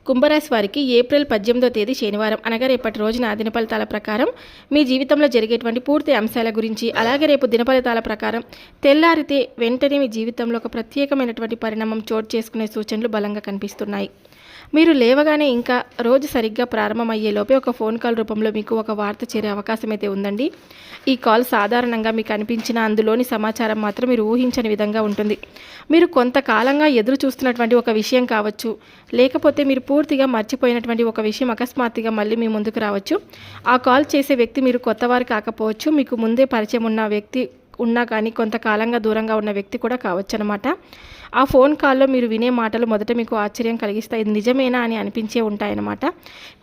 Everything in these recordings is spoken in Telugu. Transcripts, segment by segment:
కుంభరాశి వారికి ఏప్రిల్ 18వ తేదీ శనివారం అనగా రేపటి రోజున దినఫలితాల ప్రకారం మీ జీవితంలో జరిగేటువంటి పూర్తి అంశాల గురించి, అలాగే రేపు దినఫలితాల ప్రకారం తెల్లారితే వెంటనే మీ జీవితంలో ఒక ప్రత్యేకమైనటువంటి పరిణామం చోటు చేసుకునే సూచనలు బలంగా కనిపిస్తున్నాయి. మీరు లేవగానే ఇంకా రోజు సరిగ్గా ప్రారంభమయ్యేలోపే ఒక ఫోన్ కాల్ రూపంలో మీకు ఒక వార్త చేరే అవకాశం అయితే ఉందండి. ఈ కాల్ సాధారణంగా మీకు అనిపించిన అందులోని సమాచారం మాత్రం మీరు ఊహించని విధంగా ఉంటుంది. మీరు కొంతకాలంగా ఎదురు చూస్తున్నటువంటి ఒక విషయం కావచ్చు, లేకపోతే మీరు పూర్తిగా మర్చిపోయినటువంటి ఒక విషయం అకస్మాత్తుగా మళ్ళీ మీ ముందుకు రావచ్చు. ఆ కాల్ చేసే వ్యక్తి మీరు కొత్తవారు కాకపోవచ్చు, మీకు ముందే పరిచయం ఉన్న వ్యక్తి ఉన్నా కానీ కొంతకాలంగా దూరంగా ఉన్న వ్యక్తి కూడా కావచ్చు అనమాట. ఆ ఫోన్ కాల్లో మీరు వినే మాటలు మొదట మీకు ఆశ్చర్యం కలిగిస్తాయి, ఇది నిజమేనా అని అనిపించే ఉంటాయన్నమాట.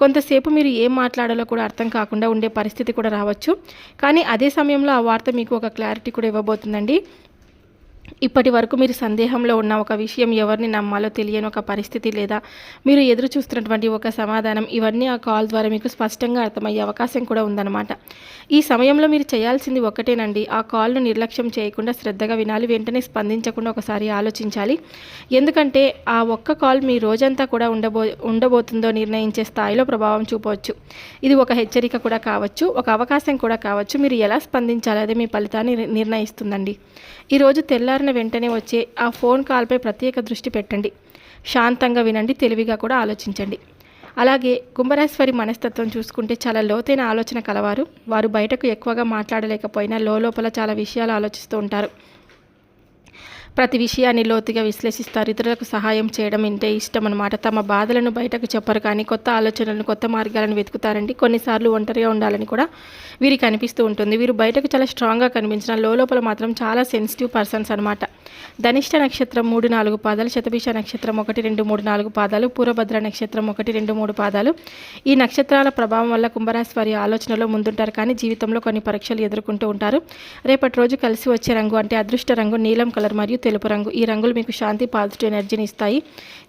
కొంతసేపు మీరు ఏం మాట్లాడాలో కూడా అర్థం కాకుండా ఉండే పరిస్థితి కూడా రావచ్చు. కానీ అదే సమయంలో ఆ వార్త మీకు ఒక క్లారిటీ కూడా ఇవ్వబోతుందండి. ఇప్పటి వరకు మీరు సందేహంలో ఉన్న ఒక విషయం, ఎవరిని నమ్మాలో తెలియని ఒక పరిస్థితి, లేదా మీరు ఎదురు చూస్తున్నటువంటి ఒక సమాధానం, ఇవన్నీ ఆ కాల్ ద్వారా మీకు స్పష్టంగా అర్థమయ్యే అవకాశం కూడా ఉందన్నమాట. ఈ సమయంలో మీరు చేయాల్సింది ఒకటేనండి, ఆ కాల్ను నిర్లక్ష్యం చేయకుండా శ్రద్ధగా వినాలి. వెంటనే స్పందించకుండా ఒకసారి ఆలోచించాలి. ఎందుకంటే ఆ ఒక్క కాల్ మీ రోజంతా కూడా ఉండబోతుందో నిర్ణయించే స్థాయిలో ప్రభావం చూపవచ్చు. ఇది ఒక హెచ్చరిక కూడా కావచ్చు, ఒక అవకాశం కూడా కావచ్చు. మీరు ఎలా స్పందించాలి అదే మీ ఫలితాన్ని నిర్ణయిస్తుందండి. ఈరోజు తెల్లారిన వెంటనే వచ్చే ఆ ఫోన్ కాల్పై ప్రత్యేక దృష్టి పెట్టండి. శాంతంగా వినండి, తెలివిగా కూడా ఆలోచించండి. అలాగే కుంభరాశి వారి మనస్తత్వం చూసుకుంటే చాలా లోతైన ఆలోచన కలవారు. వారు బయటకు ఎక్కువగా మాట్లాడలేకపోయినా లోపల చాలా విషయాలు ఆలోచిస్తూ ఉంటారు. ప్రతి విషయాన్ని లోతుగా విశ్లేషిస్తారు. ఇతరులకు సహాయం చేయడం అంటే ఇష్టం అనమాట. తమ బాధలను బయటకు చెప్పరు, కానీ కొత్త ఆలోచనలను, కొత్త మార్గాలను వెతుకుతారండి. కొన్నిసార్లు ఒంటరిగా ఉండాలని కూడా వీరికి అనిపిస్తూ ఉంటుంది. వీరు బయటకు చాలా స్ట్రాంగ్గా కనిపించిన లోపల మాత్రం చాలా సెన్సిటివ్ పర్సన్స్ అనమాట. ధనిష్ట నక్షత్రం 3-4 పాదాలు, శతభిష నక్షత్రం 1-2-3-4 పాదాలు, పూర్వభద్ర నక్షత్రం 1-2-3 పాదాలు. ఈ నక్షత్రాల ప్రభావం వల్ల కుంభరాశి వారి ఆలోచనలో ముందుంటారు, కానీ జీవితంలో కొన్ని పరీక్షలు ఎదుర్కొంటూ ఉంటారు. రేపటి రోజు కలిసి వచ్చే రంగు అంటే అదృష్ట రంగు నీలం కలర్ మరియు తెలుపు రంగు. ఈ రంగులు మీకు శాంతి, పాజిటివ్ ఎనర్జీని ఇస్తాయి.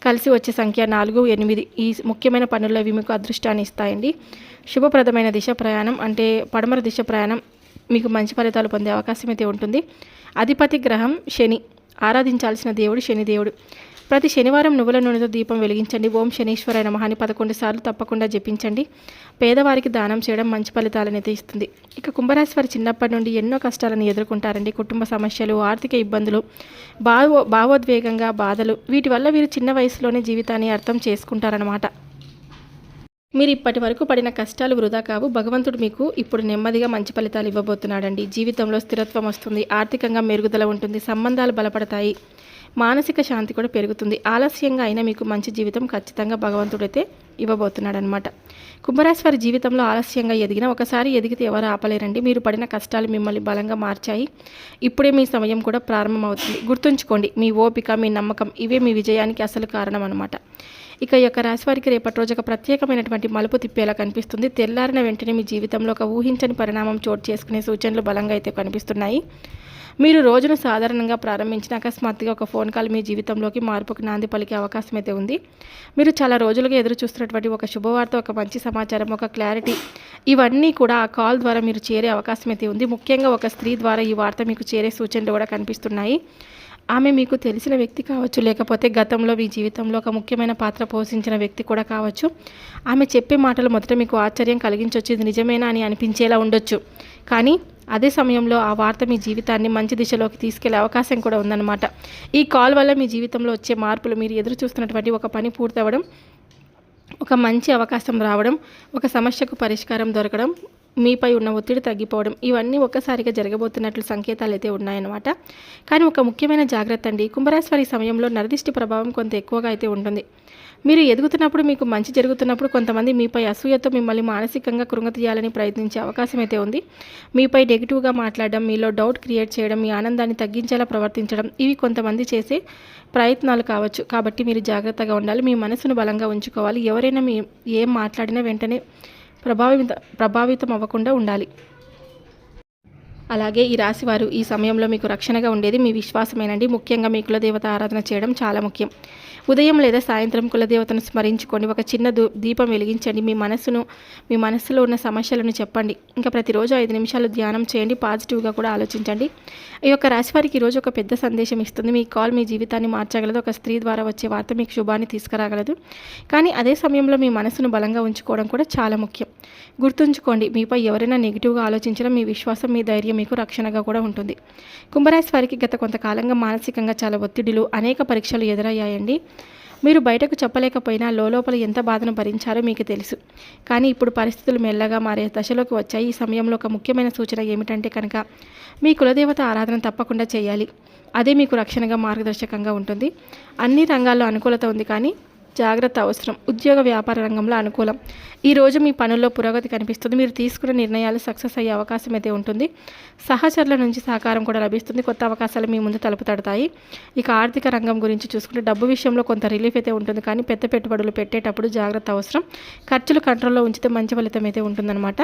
కలిసి వచ్చే సంఖ్య 4, 8. ఈ ముఖ్యమైన పనుల్లో ఇవి మీకు అదృష్టాన్ని ఇస్తాయండి. శుభప్రదమైన దిశ ప్రయాణం అంటే పడమర దిశ ప్రయాణం మీకు మంచి ఫలితాలు పొందే అవకాశం అయితే ఉంటుంది. అధిపతి గ్రహం శని. ఆరాధించాల్సిన దేవుడు శనిదేవుడు. ప్రతి శనివారం నువ్వుల నూనెతో దీపం వెలిగించండి. ఓం శనీశ్వరాయ నమః అని 11 సార్లు తప్పకుండా జపించండి. పేదవారికి దానం చేయడం మంచి ఫలితాలను అయితే ఇస్తుంది. ఇక కుంభరాశి వారు చిన్నప్పటి నుండి ఎన్నో కష్టాలను ఎదుర్కొంటారండి. కుటుంబ సమస్యలు, ఆర్థిక ఇబ్బందులు, భావోద్వేగంగా బాధలు, వీటి వల్ల వీరు చిన్న వయసులోనే జీవితాన్ని అర్థం చేసుకుంటారనమాట. మీరు ఇప్పటి వరకు పడిన కష్టాలు వృధా కావు. భగవంతుడు మీకు ఇప్పుడు నెమ్మదిగా మంచి ఫలితాలు ఇవ్వబోతున్నాడండి. జీవితంలో స్థిరత్వం వస్తుంది, ఆర్థికంగా మెరుగుదల ఉంటుంది, సంబంధాలు బలపడతాయి, మానసిక శాంతి కూడా పెరుగుతుంది. ఆలస్యంగా అయినా మీకు మంచి జీవితం ఖచ్చితంగా భగవంతుడైతే ఇవ్వబోతున్నాడు అనమాట. కుంభరాశి వారి జీవితంలో ఆలస్యంగా ఎదిగినా ఒకసారి ఎదిగితే ఎవరు ఆపలేరండి. మీరు పడిన కష్టాలు మిమ్మల్ని బలంగా మార్చాయి. ఇప్పుడే మీ సమయం కూడా ప్రారంభమవుతుంది. గుర్తుంచుకోండి, మీ ఓపిక, మీ నమ్మకం ఇవే మీ విజయానికి అసలు కారణం అనమాట. ఇక ఈ యొక్క రాశి వారికి రేపటి రోజు ఒక ప్రత్యేకమైనటువంటి మలుపు తిప్పేలా కనిపిస్తుంది. తెల్లారిన వెంటనే మీ జీవితంలో ఒక ఊహించని పరిణామం చోటు చేసుకునే సూచనలు బలంగా అయితే కనిపిస్తున్నాయి. మీరు రోజును సాధారణంగా ప్రారంభించిన అకస్మాత్తుగా ఒక ఫోన్ కాల్ మీ జీవితంలోకి మార్పుకు నాంది పలికే అవకాశం అయితే ఉంది. మీరు చాలా రోజులుగా ఎదురు చూస్తున్నటువంటి ఒక శుభవార్త, ఒక మంచి సమాచారం, ఒక క్లారిటీ, ఇవన్నీ కూడా ఆ కాల్ ద్వారా మీరు చేరే అవకాశం అయితే ఉంది. ముఖ్యంగా ఒక స్త్రీ ద్వారా ఈ వార్త మీకు చేరే సూచనలు కూడా కనిపిస్తున్నాయి. ఆమె మీకు తెలిసిన వ్యక్తి కావచ్చు, లేకపోతే గతంలో మీ జీవితంలో ఒక ముఖ్యమైన పాత్ర పోషించిన వ్యక్తి కూడా కావచ్చు. ఆమె చెప్పే మాటలు మొదట మీకు ఆశ్చర్యం కలిగించవచ్చు, ఇది నిజమేనా అని అనిపించేలా ఉండొచ్చు. కానీ అదే సమయంలో ఆ వార్త మీ జీవితాన్ని మంచి దిశలోకి తీసుకెళ్లే అవకాశం కూడా ఉందన్నమాట. ఈ కాల్ వల్ల మీ జీవితంలో వచ్చే మార్పులు, మీరు ఎదురు చూస్తున్నటువంటి ఒక పని పూర్తవడం, ఒక మంచి అవకాశం రావడం, ఒక సమస్యకు పరిష్కారం దొరకడం, మీపై ఉన్న ఒత్తిడి తగ్గిపోవడం, ఇవన్నీ ఒక్కసారిగా జరగబోతున్నట్లు సంకేతాలు అయితే ఉన్నాయన్నమాట. కానీ ఒక ముఖ్యమైన జాగ్రత్త అండి, కుంభరాశి వారి సమయంలో నరదిష్టి ప్రభావం కొంత ఎక్కువగా అయితే ఉంటుంది. మీరు ఎదుగుతున్నప్పుడు, మీకు మంచి జరుగుతున్నప్పుడు కొంతమంది మీపై అసూయతో మిమ్మల్ని మానసికంగా కృంగతీయాలని ప్రయత్నించే అవకాశం అయితే ఉంది. మీపై నెగిటివ్గా మాట్లాడడం, మీలో డౌట్ క్రియేట్ చేయడం, మీ ఆనందాన్ని తగ్గించేలా ప్రవర్తించడం, ఇవి కొంతమంది చేసే ప్రయత్నాలు కావచ్చు. కాబట్టి మీరు జాగ్రత్తగా ఉండాలి, మీ మనసును బలంగా ఉంచుకోవాలి. ఎవరైనా మీ ఏం మాట్లాడినా వెంటనే ప్రభావితం అవ్వకుండా ఉండాలి. అలాగే ఈ రాశివారు ఈ సమయంలో మీకు రక్షణగా ఉండేది మీ విశ్వాసమేనండి. ముఖ్యంగా మీ కులదేవత ఆరాధన చేయడం చాలా ముఖ్యం. ఉదయం లేదా సాయంత్రం కులదేవతను స్మరించుకోండి. ఒక చిన్న దీపం వెలిగించండి. మీ మనస్సులో ఉన్న సమస్యలను చెప్పండి. ఇంకా ప్రతిరోజు 5 నిమిషాలు ధ్యానం చేయండి. పాజిటివ్గా కూడా ఆలోచించండి. ఈ యొక్క రాశి వారికి ఈరోజు ఒక పెద్ద సందేశం ఇస్తుంది. మీ కాల్ మీ జీవితాన్ని మార్చగలదు. ఒక స్త్రీ ద్వారా వచ్చే వార్త మీకు శుభాన్ని తీసుకురాగలదు. కానీ అదే సమయంలో మీ మనసును బలంగా ఉంచుకోవడం కూడా చాలా ముఖ్యం. గుర్తుంచుకోండి, మీపై ఎవరైనా నెగిటివ్గా ఆలోచించినా మీ విశ్వాసం, మీ ధైర్యం మీకు రక్షణగా కూడా ఉంటుంది. కుంభరాశి వారికి గత కొంతకాలంగా మానసికంగా చాలా ఒత్తిడిలు, అనేక పరీక్షలు ఎదురయ్యాయండి. మీరు బయటకు చెప్పలేకపోయినా లోపల ఎంత బాధను భరించారో మీకు తెలుసు. కానీ ఇప్పుడు పరిస్థితులు మెల్లగా మారే దశలోకి వచ్చాయి. ఈ సమయంలో ఒక ముఖ్యమైన సూచన ఏమిటంటే కనుక మీ కులదేవత ఆరాధన తప్పకుండా చేయాలి. అదే మీకు రక్షణగా, మార్గదర్శకంగా ఉంటుంది. అన్ని రంగాల్లో అనుకూలత ఉంది, కానీ జాగ్రత్త అవసరం. ఉద్యోగ వ్యాపార రంగంలో అనుకూలం. ఈరోజు మీ పనుల్లో పురోగతి కనిపిస్తుంది. మీరు తీసుకున్న నిర్ణయాలు సక్సెస్ అయ్యే అవకాశం అయితే ఉంటుంది. సహచరుల నుంచి సహకారం కూడా లభిస్తుంది. కొత్త అవకాశాలు మీ ముందు తలుపు తడతాయి. ఇక ఆర్థిక రంగం గురించి చూసుకుంటే డబ్బు విషయంలో కొంత రిలీఫ్ అయితే ఉంటుంది, కానీ పెద్ద పెట్టుబడులు పెట్టేటప్పుడు జాగ్రత్త అవసరం. ఖర్చులు కంట్రోల్లో ఉంచితే మంచి ఫలితం అయితే ఉంటుందన్నమాట.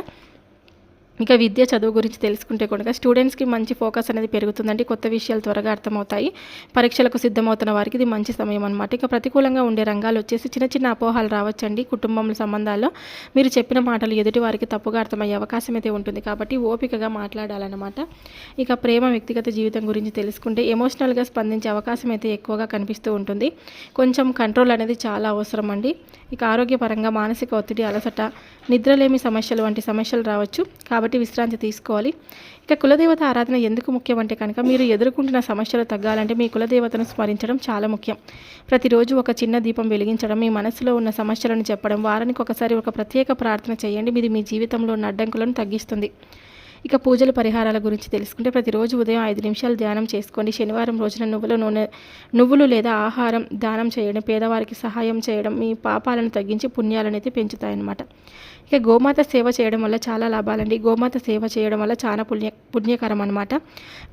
ఇక విద్య, చదువు గురించి తెలుసుకుంటే కనుక స్టూడెంట్స్కి మంచి ఫోకస్ అనేది పెరుగుతుందండి. కొత్త విషయాలు త్వరగా అర్థమవుతాయి. పరీక్షలకు సిద్ధమవుతున్న వారికి ఇది మంచి సమయం అనమాట. ఇక ప్రతికూలంగా ఉండే రంగాలు వచ్చేసి చిన్న చిన్న అపోహాలు రావచ్చండి. కుటుంబంలో సంబంధాల్లో మీరు చెప్పిన మాటలు ఎదుటి వారికి తప్పుగా అర్థమయ్యే అవకాశం అయితే ఉంటుంది, కాబట్టి ఓపికగా మాట్లాడాలన్నమాట. ఇక ప్రేమ, వ్యక్తిగత జీవితం గురించి తెలుసుకుంటే ఎమోషనల్గా స్పందించే అవకాశం అయితే ఎక్కువగా కనిపిస్తూ ఉంటుంది. కొంచెం కంట్రోల్ అనేది చాలా అవసరం అండి. ఇక ఆరోగ్యపరంగా మానసిక ఒత్తిడి, అలసట, నిద్రలేమి సమస్యలు వంటి సమస్యలు రావచ్చు, కాబట్టి విశ్రాంతి తీసుకోవాలి. ఇక కులదేవత ఆరాధన ఎందుకు ముఖ్యం అంటే కనుక మీరు ఎదుర్కొంటున్న సమస్యలు తగ్గాలంటే మీ కులదేవతను స్మరించడం చాలా ముఖ్యం. ప్రతిరోజు ఒక చిన్న దీపం వెలిగించడం, మీ మనసులో ఉన్న సమస్యలను చెప్పడం, వారానికి ఒకసారి ఒక ప్రత్యేక ప్రార్థన చేయండి. ఇది మీ జీవితంలో ఉన్న అడ్డంకులను తగ్గిస్తుంది. ఇక పూజలు, పరిహారాల గురించి తెలుసుకుంటే ప్రతిరోజు ఉదయం 5 నిమిషాలు ధ్యానం చేసుకోండి. శనివారం రోజున నువ్వులు లేదా ఆహారం దానం చేయడం, పేదవారికి సహాయం చేయడం మీ పాపాలను తగ్గించి పుణ్యాలను అయితే పెంచుతాయన్నమాట. ఇక గోమాత సేవ చేయడం వల్ల చాలా లాభాలండి. గోమాత సేవ చేయడం వల్ల చాలా పుణ్యకరం అనమాట.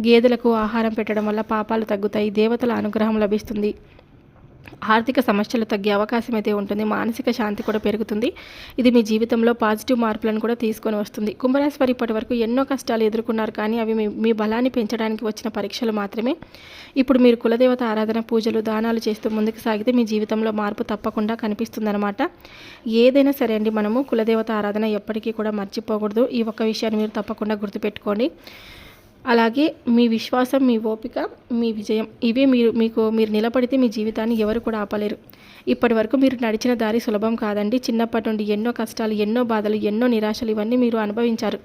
గేదెలకు ఆహారం పెట్టడం వల్ల పాపాలు తగ్గుతాయి, దేవతల అనుగ్రహం లభిస్తుంది, ఆర్థిక సమస్యలు తగ్గే అవకాశం అయితే ఉంటుంది, మానసిక శాంతి కూడా పెరుగుతుంది. ఇది మీ జీవితంలో పాజిటివ్ మార్పులను కూడా తీసుకొని వస్తుంది. కుంభరాశి వారు ఇప్పటి వరకు ఎన్నో కష్టాలు ఎదుర్కొన్నారు, కానీ అవి మీ బలాన్ని పెంచడానికి వచ్చిన పరీక్షలు మాత్రమే. ఇప్పుడు మీరు కులదేవత ఆరాధన, పూజలు, దానాలు చేస్తూ ముందుకు సాగితే మీ జీవితంలో మార్పు తప్పకుండా కనిపిస్తుందన్నమాట. ఏదైనా సరే అండి, మనము కులదేవత ఆరాధన ఎప్పటికీ కూడా మర్చిపోకూడదు. ఈ ఒక్క విషయాన్ని మీరు తప్పకుండా గుర్తుపెట్టుకోండి. అలాగే మీ విశ్వాసం, మీ ఓపిక, మీ విజయం, ఇవే మీరు నిలబడితే మీ జీవితాన్ని ఎవరు కూడా ఆపలేరు. ఇప్పటి వరకు మీరు నడిచిన దారి సులభం కాదండి. చిన్నప్పటి నుండి ఎన్నో కష్టాలు, ఎన్నో బాధలు, ఎన్నో నిరాశలు ఇవన్నీ మీరు అనుభవించారు.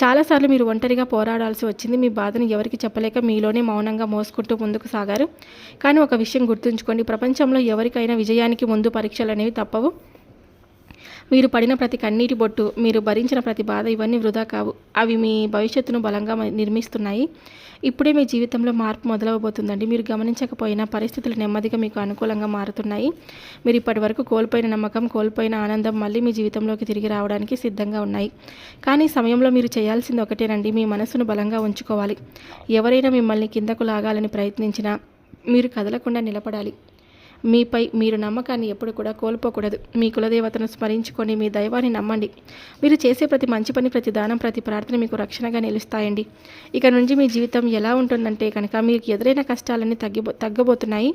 చాలాసార్లు మీరు ఒంటరిగా పోరాడాల్సి వచ్చింది. మీ బాధను ఎవరికి చెప్పలేక మీలోనే మౌనంగా మోసుకుంటూ ముందుకు సాగారు. కానీ ఒక విషయం గుర్తుంచుకోండి, ప్రపంచంలో ఎవరికైనా విజయానికి ముందు పరీక్షలు అనేవి తప్పవు. మీరు పడిన ప్రతి కన్నీటి బొట్టు, మీరు భరించిన ప్రతి బాధ ఇవన్నీ వృధా కావు. అవి మీ భవిష్యత్తును బలంగా నిర్మిస్తున్నాయి. ఇప్పుడే మీ జీవితంలో మార్పు మొదలవబోతుందండి. మీరు గమనించకపోయినా పరిస్థితులు నెమ్మదిగా మీకు అనుకూలంగా మారుతున్నాయి. మీరు ఇప్పటి వరకు కోల్పోయిన నమ్మకం, కోల్పోయిన ఆనందం మళ్ళీ మీ జీవితంలోకి తిరిగి రావడానికి సిద్ధంగా ఉన్నాయి. కానీ ఈ సమయంలో మీరు చేయాల్సింది ఒకటేనండి, మీ మనసును బలంగా ఉంచుకోవాలి. ఎవరైనా మిమ్మల్ని కిందకు లాగాలని ప్రయత్నించినా మీరు కదలకుండా నిలబడాలి. మీపై మీరు నమ్మకాన్ని ఎప్పుడు కూడా కోల్పోకూడదు. మీ కులదేవతను స్మరించుకొని మీ దైవాన్ని నమ్మండి. మీరు చేసే ప్రతి మంచి పని, ప్రతి దానం, ప్రతి ప్రార్థన మీకు రక్షణగా నిలుస్తాయండి. ఇక నుంచి మీ జీవితం ఎలా ఉంటుందంటే కనుక మీకు ఎదురైన కష్టాలన్నీ తగ్గబోతున్నాయి.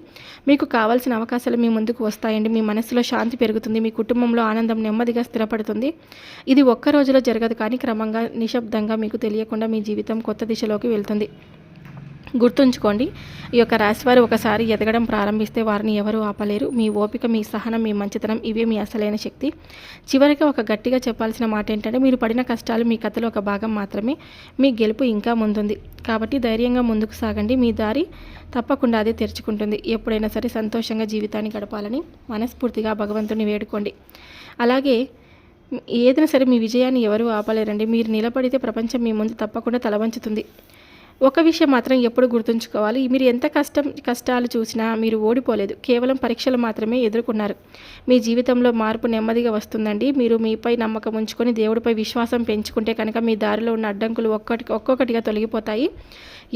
మీకు కావాల్సిన అవకాశాలు మీ ముందుకు వస్తాయండి. మీ మనసులో శాంతి పెరుగుతుంది. మీ కుటుంబంలో ఆనందం నెమ్మదిగా స్థిరపడుతుంది. ఇది ఒక్క రోజులో జరగదు, కానీ క్రమంగా, నిశ్శబ్దంగా మీకు తెలియకుండా మీ జీవితం కొత్త దిశలోకి వెళ్తుంది. గుర్తుంచుకోండి, ఈ యొక్క రాశివారు ఒకసారి ఎదగడం ప్రారంభిస్తే వారిని ఎవరూ ఆపలేరు. మీ ఓపిక, మీ సహనం, మీ మంచితనం ఇవే మీ అసలైన శక్తి. చివరిగా ఒక గట్టిగా చెప్పాల్సిన మాట ఏంటంటే మీరు పడిన కష్టాలు మీ కథలో ఒక భాగం మాత్రమే. మీ గెలుపు ఇంకా ముందుంది. కాబట్టి ధైర్యంగా ముందుకు సాగండి. మీ దారి తప్పకుండా అదే తెరుచుకుంటుంది. ఎప్పుడైనా సరే సంతోషంగా జీవితాన్ని గడపాలని మనస్ఫూర్తిగా భగవంతుని వేడుకోండి. అలాగే ఏదైనా సరే మీ విజయాన్ని ఎవరూ ఆపలేరండి. మీరు నిలబడితే ప్రపంచం మీ ముందు తప్పకుండా తలవంచుతుంది. ఒక విషయం మాత్రం ఎప్పుడు గుర్తుంచుకోవాలి, మీరు ఎంత కష్టాలు చూసినా మీరు ఓడిపోలేదు. కేవలం పరీక్షలు మాత్రమే ఎదుర్కొన్నారు. మీ జీవితంలో మార్పు నెమ్మదిగా వస్తుందండి. మీరు మీపై నమ్మకం ఉంచుకొని దేవుడిపై విశ్వాసం పెంచుకుంటే కనుక మీ దారిలో ఉన్న అడ్డంకులు ఒక్కొక్కటిగా తొలగిపోతాయి.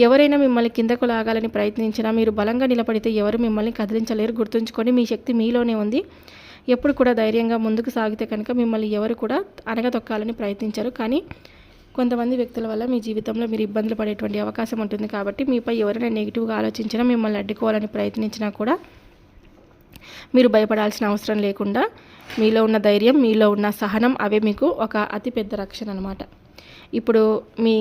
ఎవరైనా మిమ్మల్ని కిందకు లాగాలని ప్రయత్నించినా మీరు బలంగా నిలబడితే ఎవరు మిమ్మల్ని కదిలించలేరు. గుర్తుంచుకొని మీ శక్తి మీలోనే ఉంది. ఎప్పుడు కూడా ధైర్యంగా ముందుకు సాగితే కనుక మిమ్మల్ని ఎవరు కూడా అణగదొక్కాలని ప్రయత్నించరు. కానీ కొంతమంది వ్యక్తుల వల్ల మీ జీవితంలో మీరు ఇబ్బందులు పడేటువంటి అవకాశం ఉంటుంది. కాబట్టి మీపై ఎవరైనా నెగిటివ్గా ఆలోచించినా, మిమ్మల్ని అడ్డుకోవాలని ప్రయత్నించినా కూడా మీరు భయపడాల్సిన అవసరం లేకుండా మీలో ఉన్న ధైర్యం, మీలో ఉన్న సహనం అవే మీకు ఒక అతిపెద్ద రక్షణ అనమాట. ఇప్పుడు మీ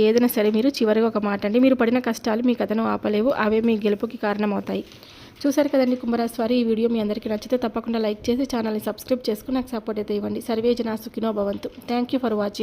ఏదైనా సరే మీరు చివరిగా ఒక మాట అండి, మీరు పడిన కష్టాలు మీ కథను ఆపలేవు, అవే మీ గెలుపుకి కారణమవుతాయి. చూసారు కదండి కుంభరాశి వారు, ఈ వీడియో మీ అందరికీ నచ్చితే తప్పకుండా లైక్ చేసి ఛానల్ని సబ్స్క్రైబ్ చేసుకుని నాకు సపోర్ట్ అయితే ఇవ్వండి. సర్వే జనా సుఖినో భవంతు. Thank you for watching.